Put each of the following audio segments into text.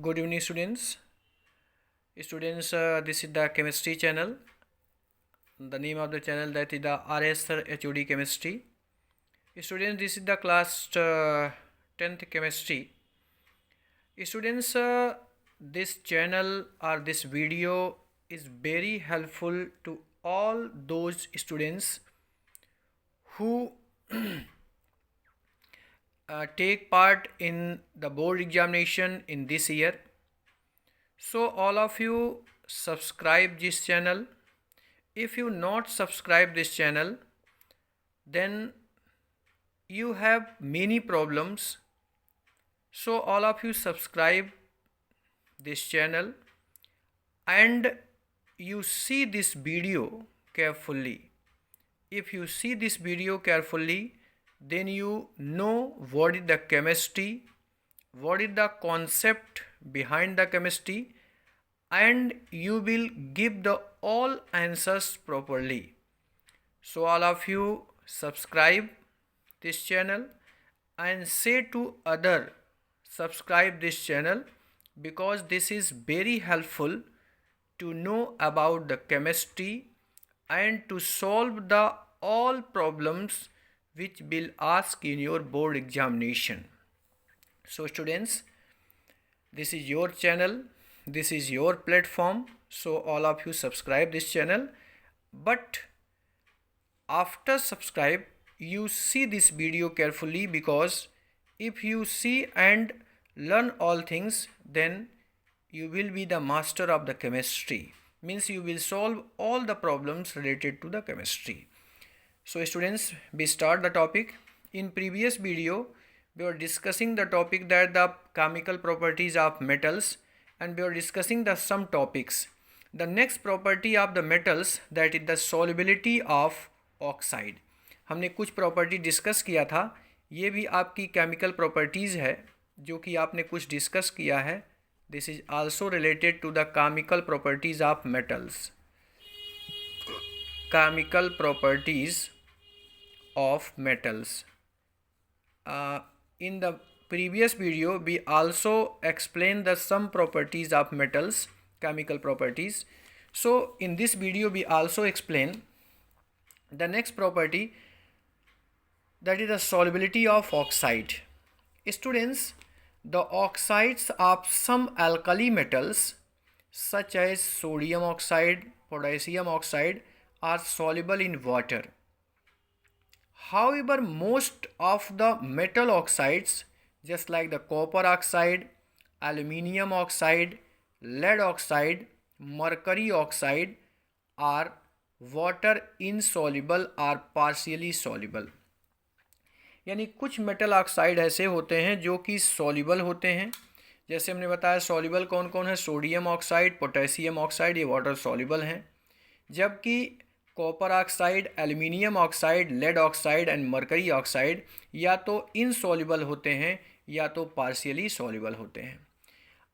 Good evening, students. This is the chemistry channel. The name of the channel that is the RS HOD Chemistry. Students, this is the class 10th chemistry. Students, this channel or this video is very helpful to all those students who take part in the board examination in this year. So all of you subscribe this channel. If you not subscribe this channel, then you have many problems. So all of you subscribe this channel and you see this video carefully. If you see this video carefully, then you know what is the chemistry, what is the concept behind the chemistry, and you will give the all answers properly. So all of you subscribe this channel and say to other subscribe this channel, because this is very helpful to know about the chemistry and to solve the all problems which will ask in your board examination. So students, this is your channel, this is your platform, so all of you subscribe this channel. But after subscribe, you see this video carefully, because if you see and learn all things, then you will be the master of the chemistry. Means you will solve all the problems related to the chemistry. So students, we start the topic. In previous video, we were discussing the topic that the chemical properties of metals, and we were discussing the some topics. The next property of the metals, that is the solubility of oxide. हमने कुछ property discuss किया था, ये भी आपकी chemical properties है जो कि आपने कुछ डिस्कस किया है. This is also related to the chemical properties of metals. Chemical properties of metals. In the previous video, we also explained the some properties of metals, chemical properties. So in this video, we also explain the next property, that is the solubility of oxide. Students, the oxides of some alkali metals such as sodium oxide, potassium oxide are soluble in water. However, most of the metal oxides, just like the copper oxide, aluminium oxide, lead oxide, mercury oxide, are water insoluble or partially soluble. यानी कुछ metal oxide ऐसे होते हैं जो कि soluble होते हैं. जैसे हमने बताया सॉल्युबल कौन कौन है, सोडियम ऑक्साइड, पोटेशियम ऑक्साइड, ये वाटर सॉल्युबल हैं. जबकि copper oxide, aluminium oxide, lead oxide and mercury oxide या तो इनसॉल्युबल होते हैं या तो पार्शियली सॉल्युबल होते हैं.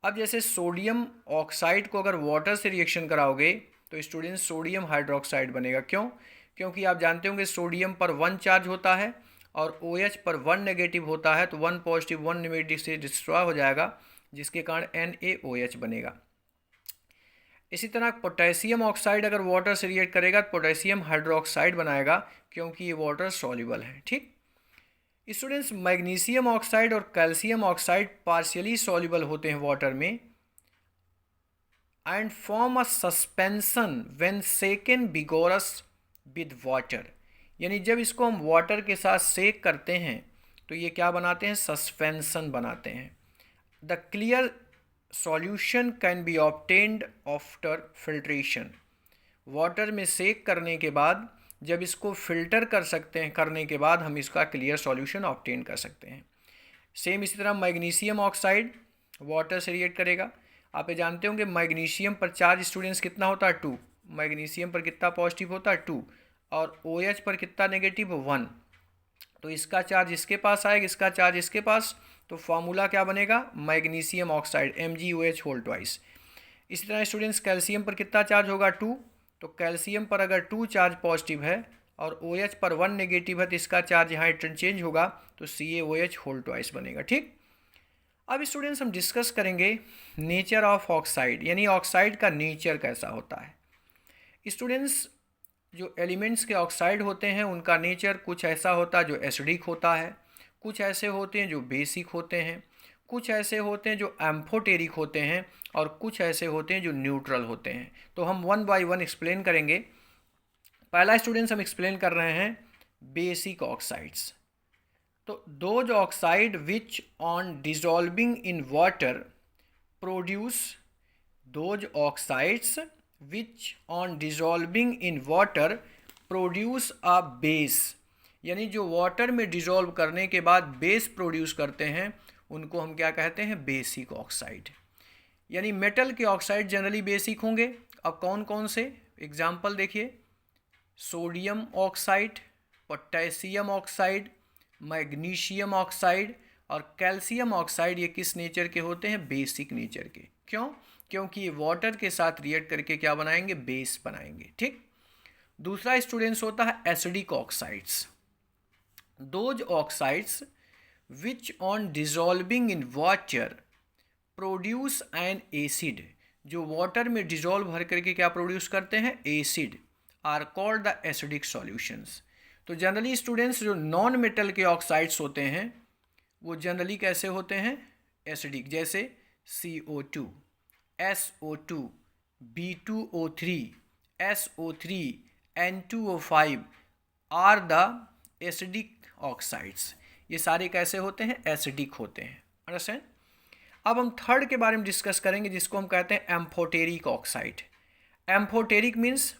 अब जैसे सोडियम ऑक्साइड को अगर वाटर से रिएक्शन कराओगे तो स्टूडेंट सोडियम हाइड्रोक्साइड बनेगा. क्यों? क्योंककि आप जानते होंगे सोडियम पर 1 चार्ज होता है और OH पर 1 नेगेटिव होता है, तो 1 पॉजिटिव 1 नेगेटिव से डिस्ट्रॉय हो जाएगा, जिसके कारण NaOH बनेगा. इसी तरह पोटेशियम ऑक्साइड अगर वाटर से रिएक्ट करेगा तो पोटेशियम हाइड्रोक्साइड बनाएगा, क्योंकि ये वाटर सॉल्युबल है. ठीक. स्टूडेंट्स, मैग्नीशियम ऑक्साइड और कैल्शियम ऑक्साइड पार्शियली सॉल्युबल होते हैं वाटर में and form a suspension when shaken vigorous with water. यानी जब इसको हम वाटर के साथ सेक करते हैं तो ये क्या बनाते हैं, सस्पेंशन बनाते हैं. The clear solution can be obtained after filtration. Water में सेक करने के बाद जब इसको फिल्टर कर सकते हैं, करने के बाद हम इसका क्लियर सॉल्यूशन ऑब्टेन कर सकते हैं. सेम इसी तरह मैग्नीशियम ऑक्साइड वाटर से रिएक्ट करेगा. आप ये जानते होंगे मैग्नीशियम पर चार्ज स्टूडेंट्स कितना होता है, 2. मैग्नीशियम पर कितना पॉजिटिव होता है, 2. और OH पर कितना नेगेटिव, 1. तो इसका चार्ज इसके पास आएगा, इसका चार्ज इसके पास, तो फार्मूला क्या बनेगा, magnesium oxide MgOH whole twice. इसी तरह स्टूडेंट्स कैल्शियम पर कितना चार्ज होगा, 2. तो कैल्शियम पर अगर 2 चार्ज पॉजिटिव है और OH पर 1 नेगेटिव है, तो इसका चार्ज यहाँ इंटरचेंज होगा, तो CaOH होल ट्वाइस बनेगा. ठीक. अब स्टूडेंट्स हम डिस्कस करेंगे नेचर ऑफ ऑक्साइड, यानी ऑक्साइड का नेचर कैसा होता है। स्टूडेंट्स, जो एलिमेंट्स के ऑक्साइड होते हैं उनका नेचर कुछ ऐसा होता है जो एसिडिक होता है, कुछ ऐसे होते हैं जो बेसिक होते हैं, कुछ ऐसे होते हैं जो एम्फोटेरिक होते हैं, और कुछ ऐसे होते हैं जो न्यूट्रल होते हैं। तो हम वन बाय वन एक्सप्लेन करेंगे। पहला स्टूडेंट्स हम एक्सप्लेन कर रहे हैं बेसिक ऑक्साइड्स। तो those oxide which on dissolving in water produce, those oxides which on dissolving in water produce a base, यानी जो वाटर में डिजॉल्व करने के बाद बेस प्रोड्यूस करते हैं उनको हम क्या कहते हैं, बेसिक ऑक्साइड। यानी मेटल के ऑक्साइड जनरली बेसिक होंगे। अब कौन कौन से एग्जाम्पल देखिए, sodium oxide, potassium oxide, magnesium oxide और कैल्शियम ऑक्साइड, ये किस नेचर के होते हैं, बेसिक नेचर के। क्यों? क्योंकि ये वाटर के साथ रिएक्ट करके क्या बनाएंगे, बेस बनाएंगे। ठीक। दूसरा स्टूडेंट्स होता है acidic oxides. Those oxides which on dissolving in water produce an acid, जो वाटर में डिजॉल्व भर करके क्या प्रोड्यूस करते हैं, acid, are called the acidic solutions. तो जनरली स्टूडेंट्स जो नॉन मेटल के ऑक्साइड्स होते हैं वो जनरली कैसे होते हैं, एसिडिक, जैसे CO2, SO2, B2O3, SO3, N2O5 are the acidic oxides. ये सारे कैसे होते हैं, एसिडिक होते हैं। अंडरस्टैंड। अब हम थर्ड के बारे में डिस्कस करेंगे जिसको हम कहते हैं एम्फोटेरिक ऑक्साइड। एम्फोटेरिक मीन्स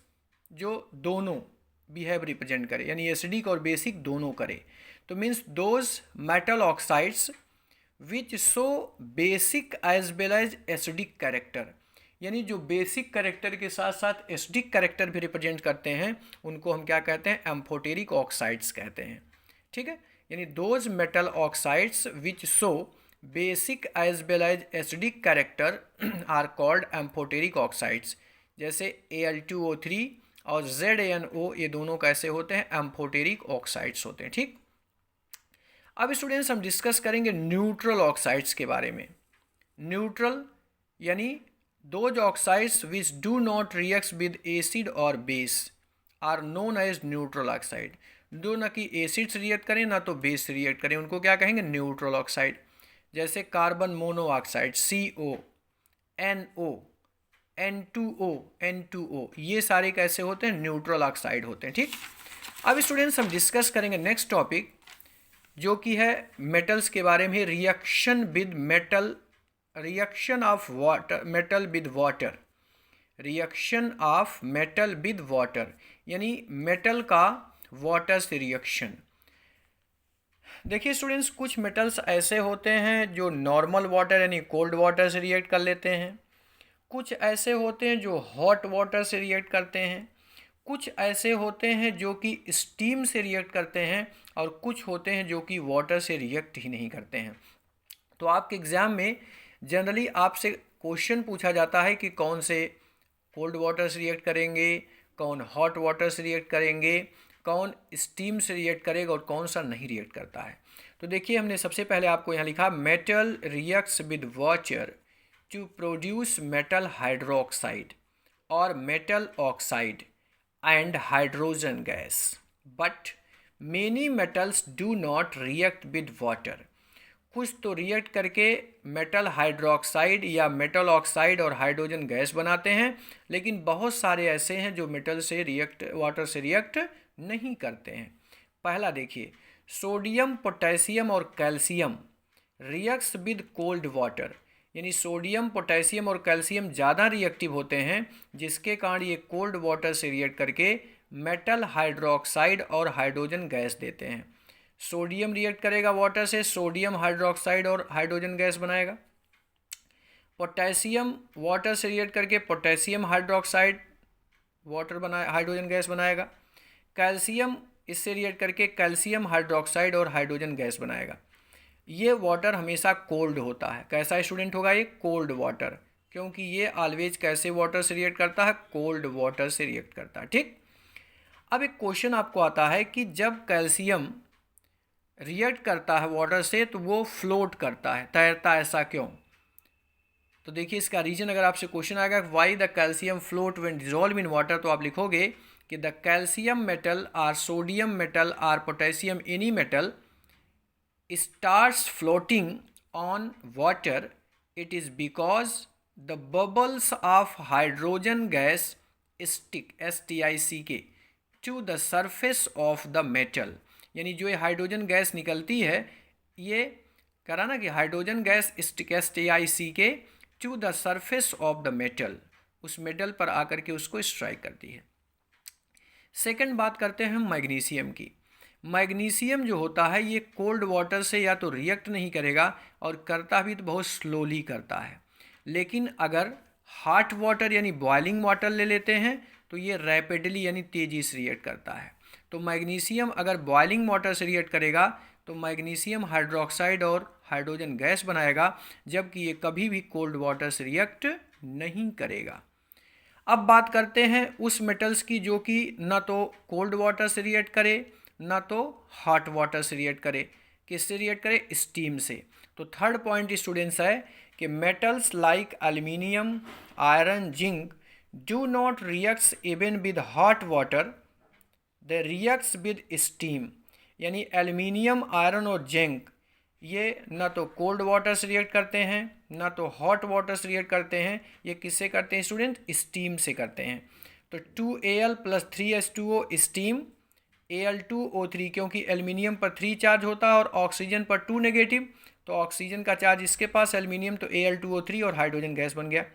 जो दोनों बिहेव रिप्रेजेंट करे, यानी एसिडिक और बेसिक दोनों करे। तो means those metal oxides which show basic as well as acidic character, यानी जो बेसिक कैरेक्टर के साथ साथ एसिडिक कैरेक्टर भी रिप्रेजेंट करते हैं उनको हम क्या कहते हैं, एम्फोटेरिक ऑक्साइड्स कहते हैं। ठीक है, यानी those metal oxides which show basic as well as acidic character are called amphoteric oxides. जैसे Al2O3 और ZnO, ये दोनों कैसे होते हैं, एम्फोटेरिक ऑक्साइड्स होते हैं। ठीक। अब स्टूडेंट्स हम डिस्कस करेंगे न्यूट्रल ऑक्साइड्स के बारे में। न्यूट्रल यानी those oxides which do not react with acid और base are known as neutral oxide. जो ना कि एसिड से रिएक्ट करें ना तो बेस से रिएक्ट करें, उनको क्या कहेंगे, न्यूट्रल ऑक्साइड। जैसे carbon monoxide CO, NO, N2O, ये सारे कैसे होते हैं, न्यूट्रल ऑक्साइड होते हैं। ठीक। अब स्टूडेंट्स हम डिस्कस करेंगे नेक्स्ट टॉपिक जो कि है मेटल्स के बारे में, reaction with metal, reaction of water, metal with water, reaction of metal with water, यानी मेटल का वाटर से रिएक्शन। देखिए स्टूडेंट्स, कुछ मेटल्स ऐसे होते हैं जो नॉर्मल वाटर यानी कोल्ड वाटर से रिएक्ट कर लेते हैं, कुछ ऐसे होते हैं जो हॉट वाटर से रिएक्ट करते हैं, कुछ ऐसे होते हैं जो कि स्टीम से रिएक्ट करते हैं, और कुछ होते हैं जो कि वाटर से रिएक्ट ही नहीं करते हैं। तो आपके एग्ज़ाम में जनरली आपसे क्वेश्चन पूछा जाता है कि कौन से कोल्ड वाटर से रिएक्ट करेंगे, कौन हॉट वाटर से रिएक्ट करेंगे, कौन स्टीम से रिएक्ट करेगा और कौन सा नहीं रिएक्ट करता है। तो देखिए हमने सबसे पहले आपको यहाँ लिखा metal reacts with water to produce metal hydroxide और metal oxide and hydrogen gas, but many metals do not react with water। कुछ तो रिएक्ट करके मेटल हाइड्रोक्साइड या मेटल ऑक्साइड और हाइड्रोजन गैस बनाते हैं, लेकिन बहुत सारे ऐसे हैं जो मेटल से रिएक्ट, वाटर से रिएक्ट नहीं करते हैं। पहला देखिए, सोडियम, पोटेशियम और calcium reacts with cold water, यानी सोडियम, पोटेशियम और कैल्शियम ज़्यादा रिएक्टिव होते हैं, जिसके कारण ये कोल्ड वाटर से रिएक्ट करके मेटल हाइड्रोक्साइड और हाइड्रोजन गैस देते हैं। सोडियम रिएक्ट करेगा वाटर से, सोडियम हाइड्रोक्साइड और हाइड्रोजन गैस बनाएगा। पोटेशियम वाटर से रिएक्ट करके पोटेशियम हाइड्रोक्साइड वाटर बनाए, हाइड्रोजन गैस बनाएगा। कैल्शियम इससे रिएक्ट करके कैल्शियम हाइड्रोक्साइड और हाइड्रोजन गैस बनाएगा। ये वाटर हमेशा कोल्ड होता है। कैसा स्टूडेंट होगा ये, कोल्ड वाटर, क्योंकि ये ऑलवेज कैसे वाटर से रिएक्ट करता है, कोल्ड वाटर से रिएक्ट करता है। ठीक। अब एक क्वेश्चन आपको आता है कि जब कैल्शियम रिएक्ट करता है वाटर से तो वो फ्लोट करता है, तैरता है, ऐसा क्यों? तो देखिए इसका रीजन अगर आपसे क्वेश्चन आएगा why the calcium float when dissolve in water, तो आप लिखोगे कि the calcium metal or sodium metal or potassium any metal starts floating on water, it is because the bubbles of hydrogen gas stick STICK to the surface of the metal। यानी जो ये hydrogen gas निकलती है, ये करा ना कि hydrogen gas stick STICK to the surface of the metal, उस मेटल पर आकर के उसको स्ट्राइक करती है। सेकंड बात करते हैं हम मैग्नीशियम की। मैग्नीशियम जो होता है ये कोल्ड वाटर से या तो रिएक्ट नहीं करेगा और करता भी तो बहुत स्लोली करता है, लेकिन अगर हॉट वाटर यानी बॉइलिंग वाटर ले लेते हैं तो ये रैपिडली यानी तेज़ी से रिएक्ट करता है। तो मैग्नीशियम अगर बॉइलिंग वाटर से रिएक्ट करेगा तो मैग्नीशियम हाइड्रोक्साइड और हाइड्रोजन गैस बनाएगा, जबकि ये कभी भी कोल्ड वाटर से रिएक्ट नहीं करेगा। अब बात करते हैं उस मेटल्स की जो कि ना तो कोल्ड वाटर से रिएक्ट करे ना तो हॉट वाटर से रिएक्ट करे। किससे रिएक्ट करे? स्टीम से। तो थर्ड पॉइंट स्टूडेंट्स है कि metals like aluminium, iron, zinc do not reacts even with hot water, they reacts with steam. यानी एल्यूमिनियम, आयरन और जिंक ये ना तो कोल्ड वाटर से रिएक्ट करते हैं ना तो हॉट वाटर से रिएक्ट करते हैं। ये किससे करते हैं स्टूडेंट? स्टीम से करते हैं। तो 2Al + 3H2O स्टीम, Al2O3, क्योंकि एल्यूमिनियम पर 3 चार्ज होता है और ऑक्सीजन पर 2 नेगेटिव, तो ऑक्सीजन का चार्ज इसके पास एल्यूमिनियम, तो Al2O3 और हाइड्रोजन गैस बन गया।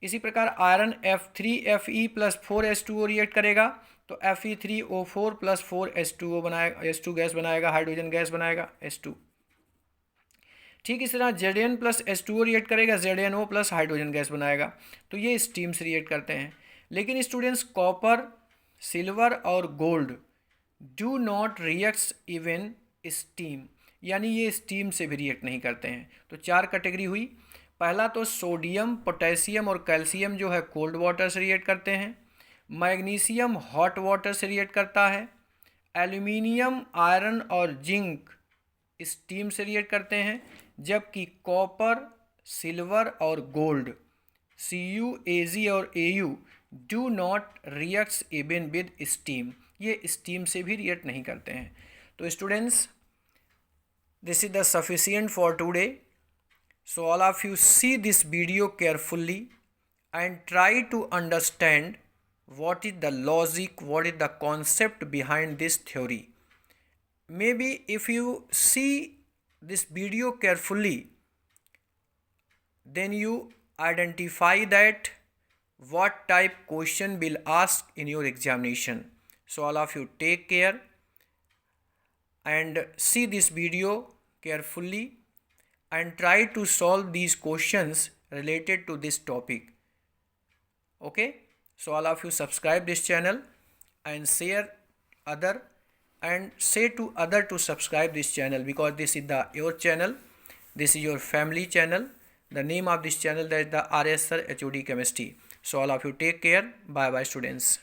इसी प्रकार आयरन Fe + 4H2O रिएक्ट करेगा तो Fe3O4 + 4H2O बनाएगा, H2 गैस बनाएगा, हाइड्रोजन गैस बनाएगा H2। ठीक इस तरह Zn + H2O रिएक्ट करेगा, ZnO + हाइड्रोजन गैस बनाएगा। तो ये स्टीम से रिएक्ट करते हैं। लेकिन स्टूडेंट्स कॉपर, सिल्वर और gold do not reacts even steam, यानी ये स्टीम से भी रिएक्ट नहीं करते हैं। तो 4 कैटेगरी हुई। पहला तो सोडियम, पोटेशियम और कैल्शियम जो है कोल्ड वाटर से रिएक्ट करते हैं। मैग्नीशियम हॉट वाटर से रिएक्ट करता है। एल्यूमिनियम, आयरन और जिंक स्टीम से रिएक्ट करते हैं, जबकि कॉपर, सिल्वर और गोल्ड Cu, Ag और Au do not reacts even with steam, ये स्टीम से भी रिएक्ट नहीं करते हैं। तो students this is the sufficient for today. So all of you see this video carefully and try to understand what is the logic, what is the concept behind this theory. Maybe if you see this video carefully, then you identify that what type question will ask in your examination. So all of you take care and see this video carefully and try to solve these questions related to this topic. Okay. So all of you subscribe this channel and share other and say to other to subscribe this channel, because this is your channel, this is your family channel. The name of this channel that is the RS Sir HOD Chemistry. So all of you take care. Bye bye students.